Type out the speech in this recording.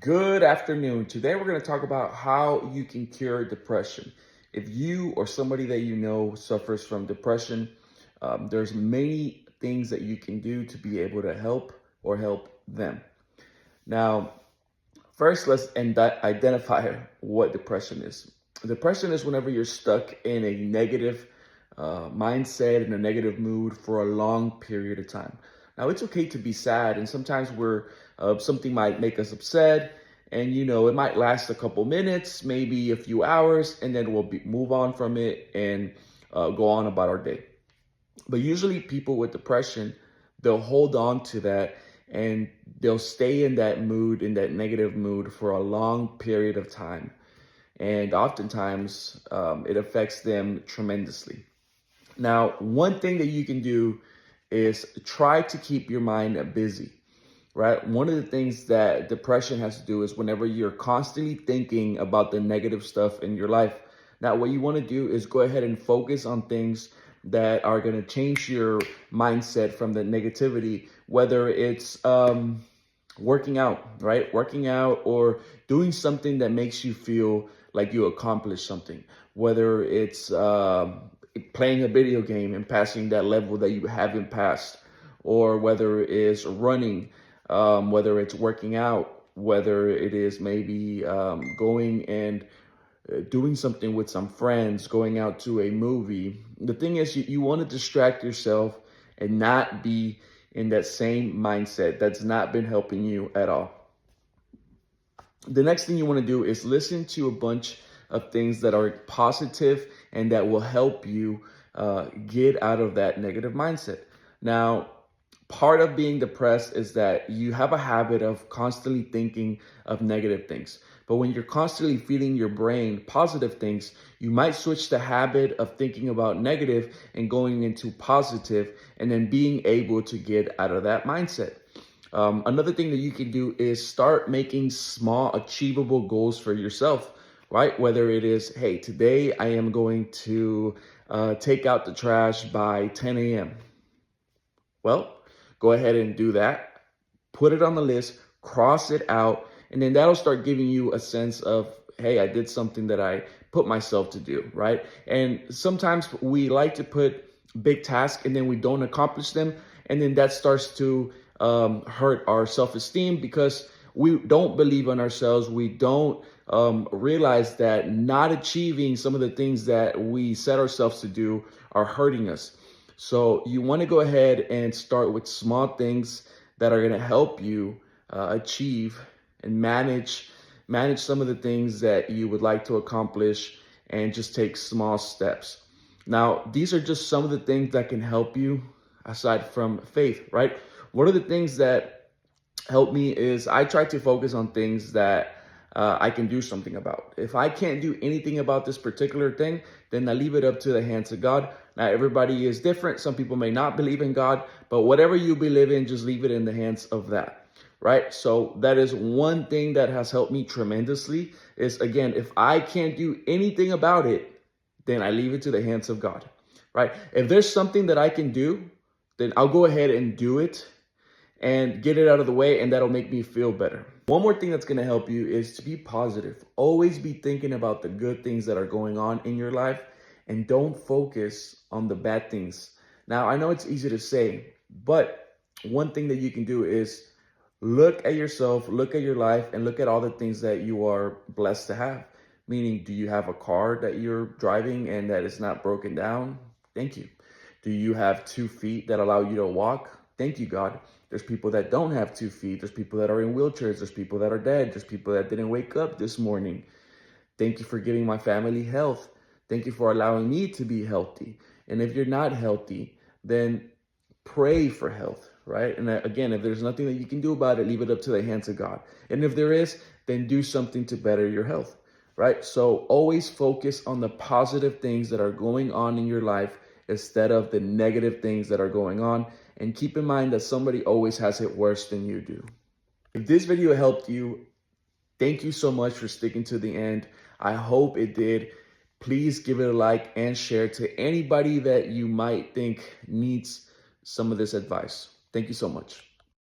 Good afternoon. Today we're going to talk about how you can cure depression. If you or somebody that you know suffers from depression, there's many things that you can do to be able to help or help them. Now, first, let's identify what depression is. Depression is whenever you're stuck in a negative mindset, in a negative mood for a long period of time. Now, it's okay to be sad, and sometimes something might make us upset, and it might last a couple minutes, maybe a few hours, and then move on from it and go on about our day. But usually, people with depression, they'll hold on to that and they'll stay in that mood, in that negative mood for a long period of time. And oftentimes, it affects them tremendously. Now, one thing that you can do is try to keep your mind busy, right? One of the things that depression has to do is whenever you're constantly thinking about the negative stuff in your life. Now, what you want to do is go ahead and focus on things that are going to change your mindset from the negativity, whether it's working out, right? Working out or doing something that makes you feel like you accomplished something, whether it's playing a video game and passing that level that you haven't passed, or whether it's running, whether it's working out, whether it is maybe going and doing something with some friends, going out to a movie. The thing is, you want to distract yourself and not be in that same mindset that's not been helping you at all. The next thing you want to do is listen to a bunch of things that are positive and that will help you get out of that negative mindset. Now, part of being depressed is that you have a habit of constantly thinking of negative things. But when you're constantly feeding your brain positive things, you might switch the habit of thinking about negative and going into positive, and then being able to get out of that mindset. Another thing that you can do is start making small, achievable goals for yourself, right? Whether it is, hey, today I am going to take out the trash by 10 a.m. Well, go ahead and do that. Put it on the list, cross it out, and then that'll start giving you a sense of, hey, I did something that I put myself to do, right? And sometimes we like to put big tasks and then we don't accomplish them. And then that starts to hurt our self-esteem because we don't believe in ourselves. We don't realize that not achieving some of the things that we set ourselves to do are hurting us. So you want to go ahead and start with small things that are going to help you achieve and manage some of the things that you would like to accomplish, and just take small steps. Now, these are just some of the things that can help you aside from faith, right? One of the things that help me is I try to focus on things that I can do something about. If I can't do anything about this particular thing, then I leave it up to the hands of God. Now, everybody is different. Some people may not believe in God, but whatever you believe in, just leave it in the hands of that. Right? So that is one thing that has helped me tremendously is, again, if I can't do anything about it, then I leave it to the hands of God, right? If there's something that I can do, then I'll go ahead and do it and get it out of the way, and that'll make me feel better. One more thing that's going to help you is to be positive. Always be thinking about the good things that are going on in your life, and don't focus on the bad things. Now, I know it's easy to say, but one thing that you can do is look at yourself, look at your life, and look at all the things that you are blessed to have. Meaning, do you have a car that you're driving and that is not broken down? Thank you. Do you have 2 feet that allow you to walk? Thank you, God. There's people that don't have 2 feet. There's people that are in wheelchairs. There's people that are dead. There's people that didn't wake up this morning. Thank you for giving my family health. Thank you for allowing me to be healthy. And if you're not healthy, then pray for health, right? And again, if there's nothing that you can do about it, leave it up to the hands of God. And if there is, then do something to better your health, right? So always focus on the positive things that are going on in your life instead of the negative things that are going on. And keep in mind that somebody always has it worse than you do. If this video helped you, thank you so much for sticking to the end. I hope it did. Please give it a like and share to anybody that you might think needs some of this advice. Thank you so much.